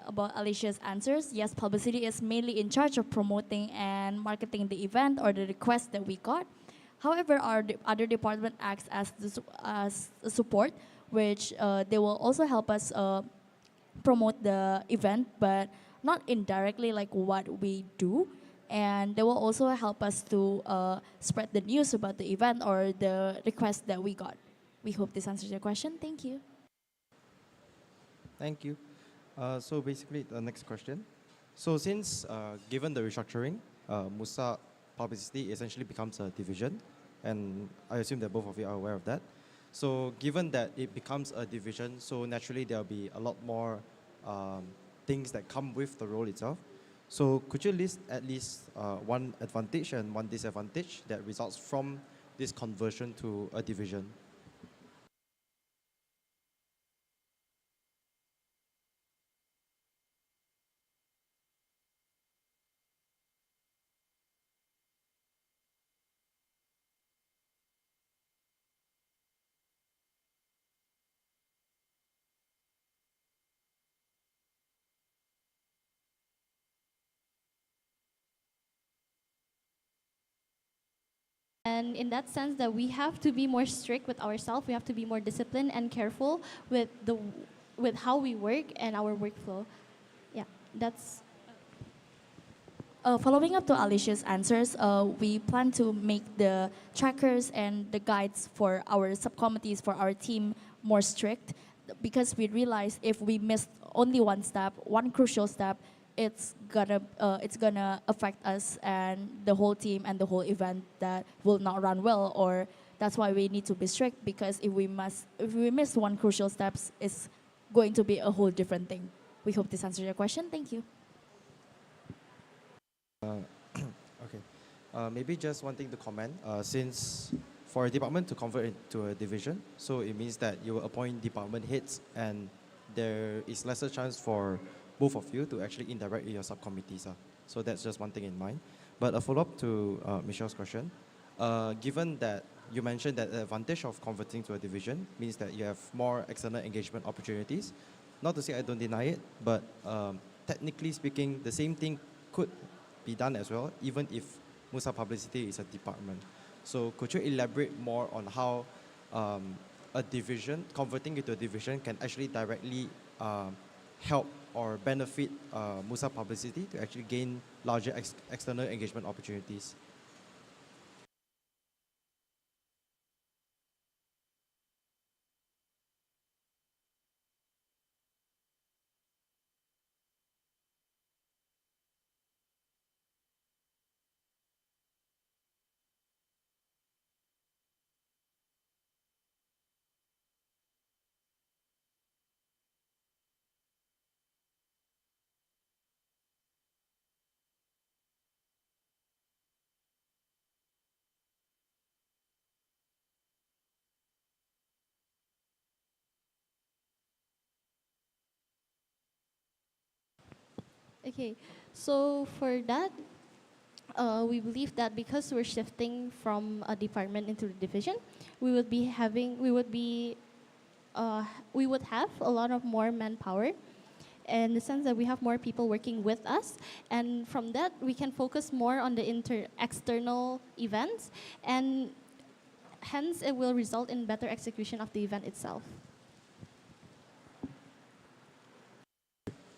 about Alicia's answers, yes, publicity is mainly in charge of promoting and marketing the event or the request that we got. However, our other department acts as as a support, which they will also help us promote the event, but not indirectly like what we do. And they will also help us to spread the news about the event or the request that we got. We hope this answers your question. Thank you. Thank you. So basically, the next question. So since given the restructuring, MUSA publicity essentially becomes a division, and I assume that both of you are aware of that. So given that it becomes a division, so naturally there'll be a lot more things that come with the role itself. So could you list at least one advantage and one disadvantage that results from this conversion to a division? And in that sense that we have to be more strict with ourselves, we have to be more disciplined and careful with how we work and our workflow. Yeah, that's Following up to Alicia's answers, we plan to make the trackers and the guides for our subcommittees, for our team, more strict, because we realize if we miss only one step, one crucial step, it's gonna affect us and the whole team and the whole event that will not run well. Or that's why we need to be strict, because if we miss one crucial steps, it's going to be a whole different thing. We hope this answers your question. Thank you. Okay. Maybe just one thing to comment. Since for a department to convert into a division, so it means that you will appoint department heads, and there is lesser chance for both of you to actually interact with your subcommittees. So that's just one thing in mind. But a follow-up to Michelle's question, given that you mentioned that the advantage of converting to a division means that you have more external engagement opportunities. Not to say I don't deny it, but technically speaking, the same thing could be done as well, even if MUSA Publicity is a department. So could you elaborate more on how a division, converting into a division, can actually directly help or benefit MUSA Publicity to actually gain larger external engagement opportunities? okay. So for that, we believe that because we're shifting from a department into a division, we would be having, we would have a lot of more manpower, in the sense that we have more people working with us, and from that we can focus more on the external events, and hence it will result in better execution of the event itself.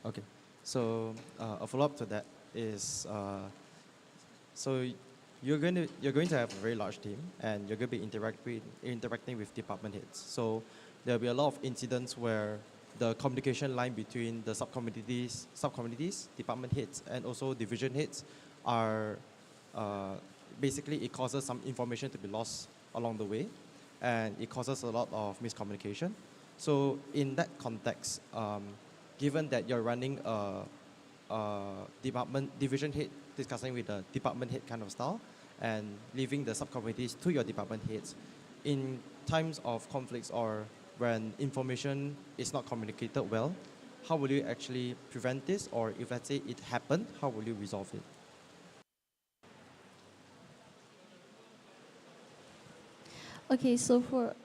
Okay. So a follow-up to that is, so you're going to have a very large team, and you're going to be interacting with department heads. So there'll be a lot of incidents where the communication line between the subcommittees, department heads, and also division heads are basically, it causes some information to be lost along the way, and it causes a lot of miscommunication. So in that context, given that you're running a division head discussing with the department head kind of style, and leaving the subcommittees to your department heads, in times of conflicts or when information is not communicated well, how will you actually prevent this? Or if, let's say, it happened, how will you resolve it? Okay, so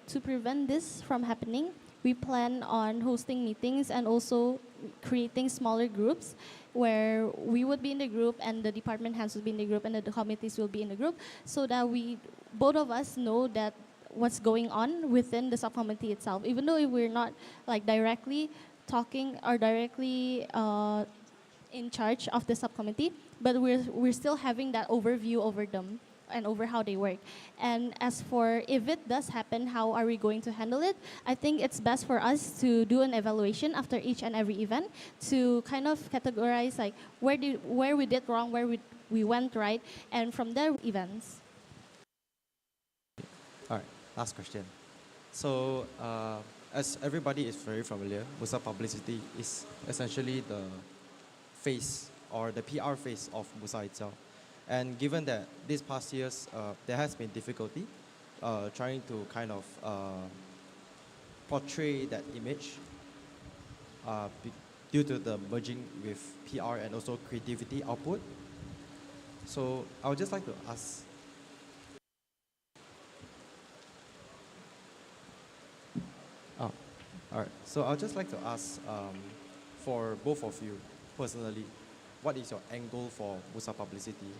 to prevent this from happening, we plan on hosting meetings and also creating smaller groups where we would be in the group and the department heads would be in the group and the committees will be in the group, so that both of us know that what's going on within the subcommittee itself, even though if we're not like directly talking or directly in charge of the subcommittee, but we're still having that overview over them and over how they work. And as for if it does happen, how are we going to handle it? I think it's best for us to do an evaluation after each and every event to kind of categorize like where we did wrong, where we went right, and from there events. All right, last question. So, as everybody is very familiar, MUSA publicity is essentially the face or the PR face of MUSA itself. And given that these past years, there has been difficulty trying to kind of portray that image due to the merging with PR and also creativity output. So I would just like to ask, all right. So I'd just like to ask for both of you personally, what is your end goal for MUSA publicity?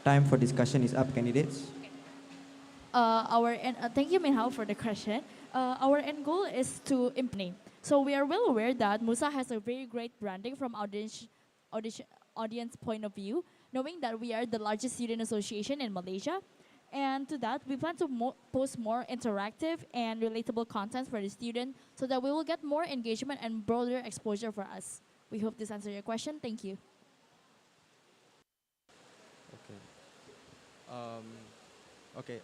Time for discussion is up, candidates. Thank you, Minhao, for the question. Our end goal is to implement. So we are well aware that MUSA has a very great branding from audience point of view, knowing that we are the largest student association in Malaysia. And to that, we plan to post more interactive and relatable content for the student so that we will get more engagement and broader exposure for us. We hope this answers your question. Thank you. Okay.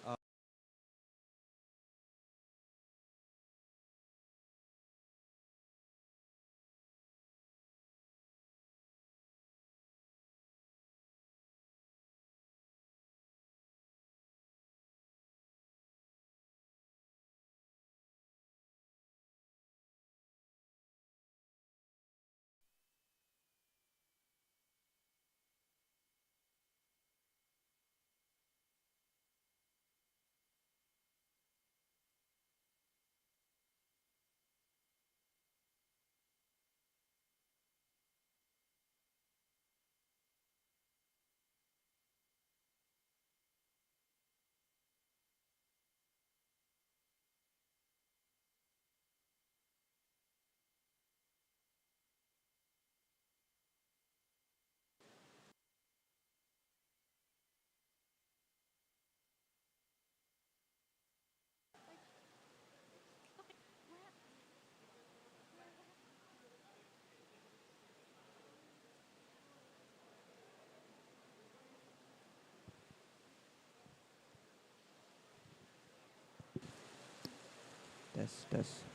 Test.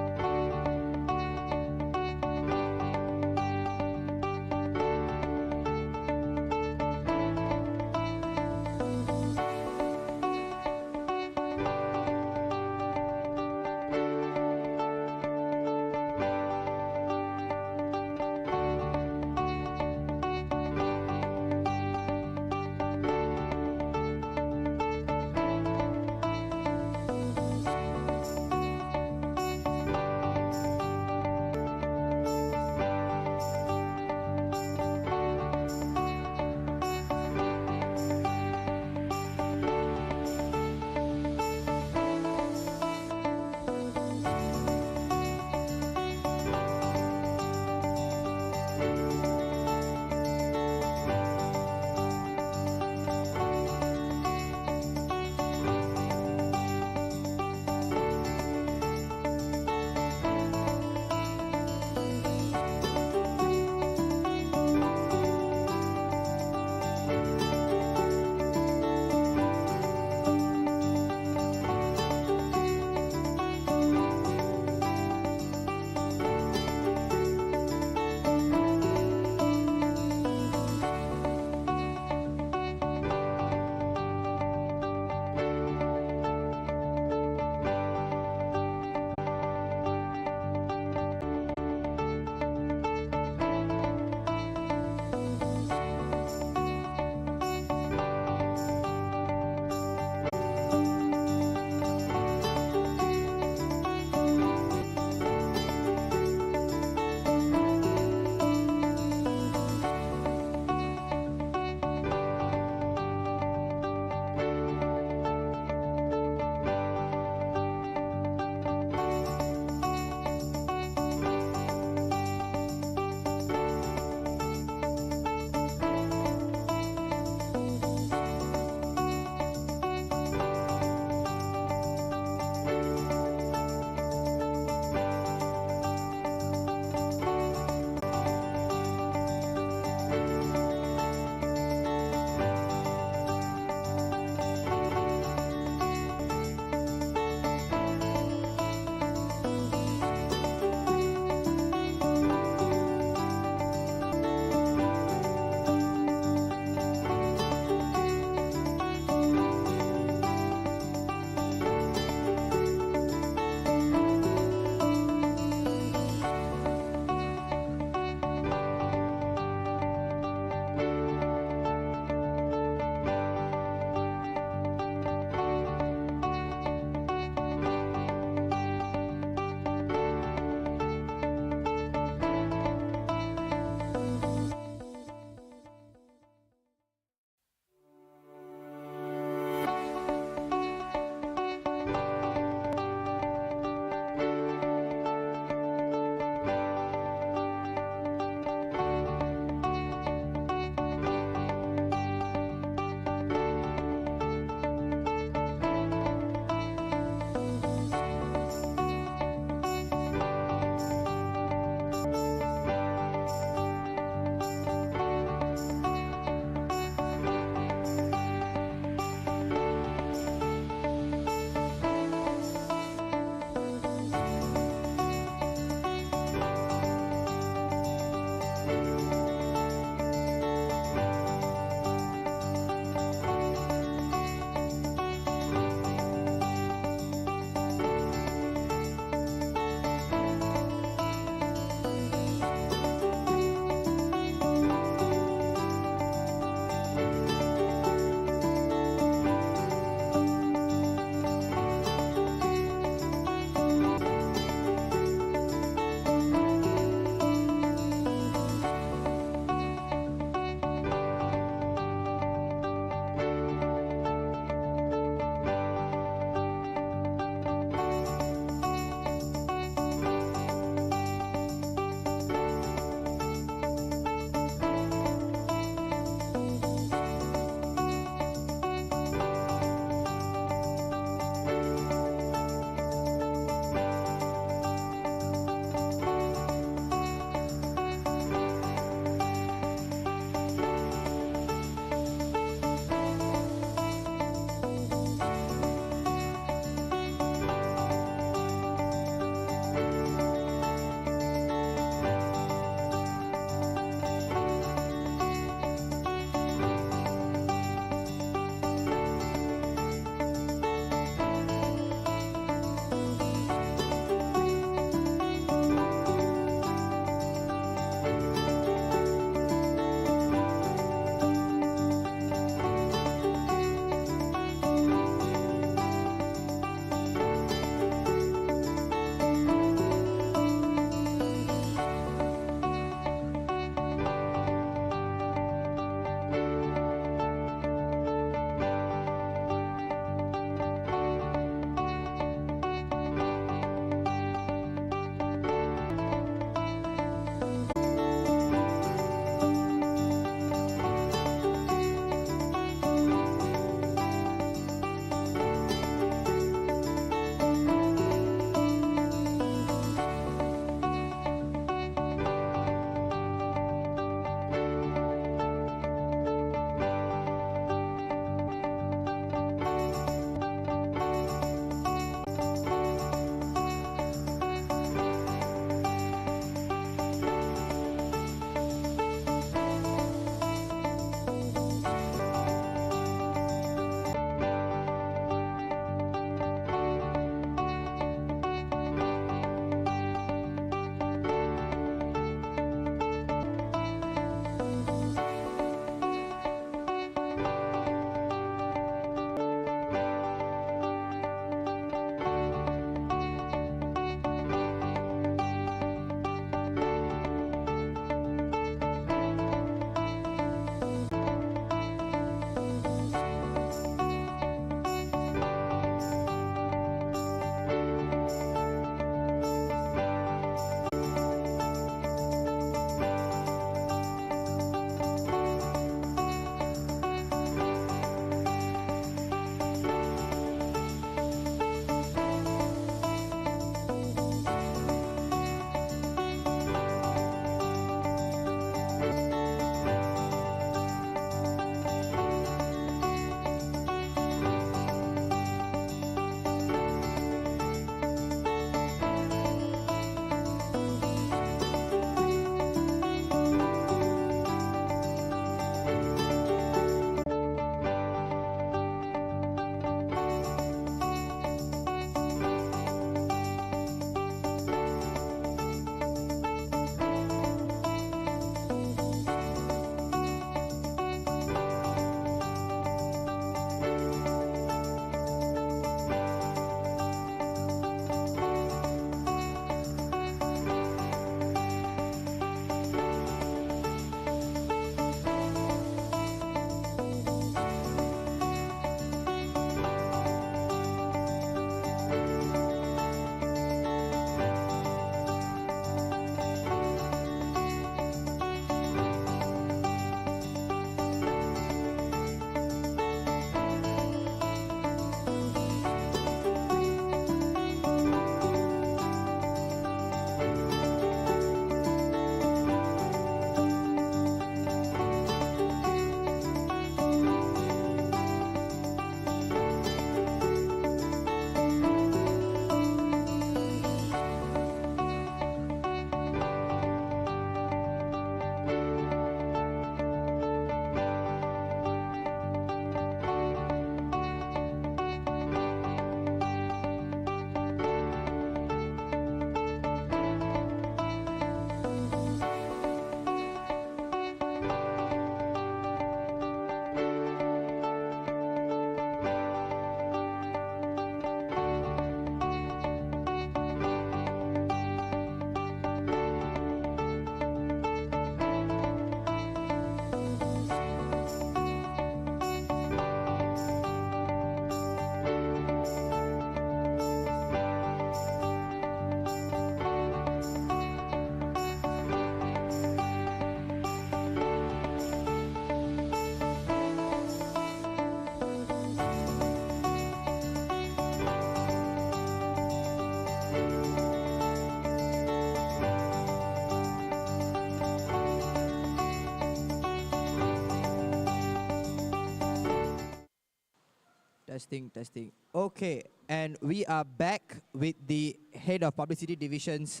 Testing, testing. Okay, and we are back with the Head of Publicity Division's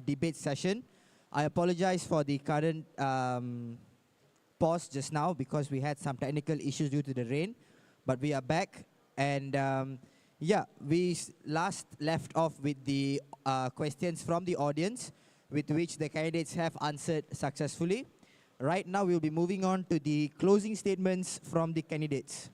debate session. I apologize for the current pause just now because we had some technical issues due to the rain, but we are back. And yeah, we last left off with the questions from the audience, with which the candidates have answered successfully. Right now, we'll be moving on to the closing statements from the candidates.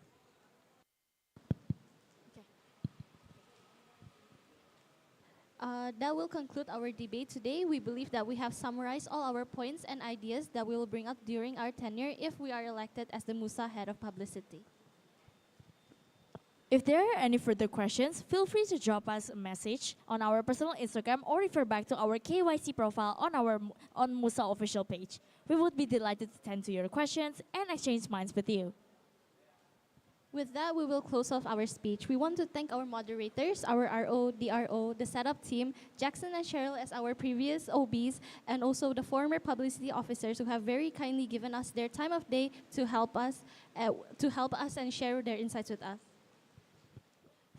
That will conclude our debate today. We believe that we have summarized all our points and ideas that we will bring up during our tenure if we are elected as the MUSA Head of Publicity. If there are any further questions, feel free to drop us a message on our personal Instagram or refer back to our KYC profile on MUSA official page. We would be delighted to attend to your questions and exchange minds with you. With that, we will close off our speech. We want to thank our moderators, our RO, DRO, the setup team, Jackson and Cheryl as our previous OBs, and also the former publicity officers who have very kindly given us their time of day to help us and share their insights with us.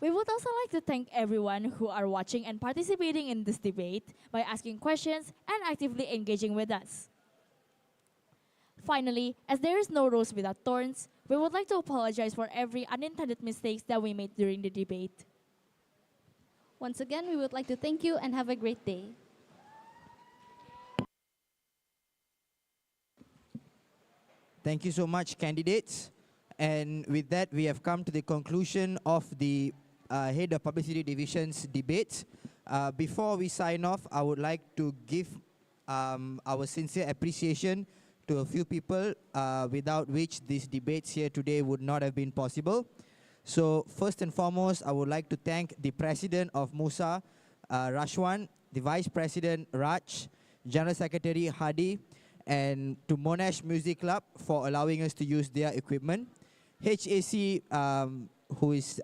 We would also like to thank everyone who are watching and participating in this debate by asking questions and actively engaging with us. Finally, as there is no rose without thorns, we would like to apologize for every unintended mistakes that we made during the debate. Once again, we would like to thank you and have a great day. Thank you so much, candidates. And with that, we have come to the conclusion of the Head of Publicity Division's debate. Before we sign off, I would like to give our sincere appreciation to a few people without which these debates here today would not have been possible. So first and foremost, I would like to thank the President of MUSA, Rashwan, the Vice President, Raj, General Secretary, Hadi, and to Monash Music Club for allowing us to use their equipment. HAC, who is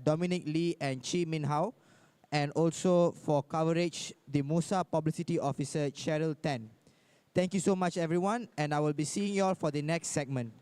Dominic Lee and Chi Min Hao, and also for coverage, the MUSA Publicity Officer, Cheryl Tan. Thank you so much, everyone, and I will be seeing you all for the next segment.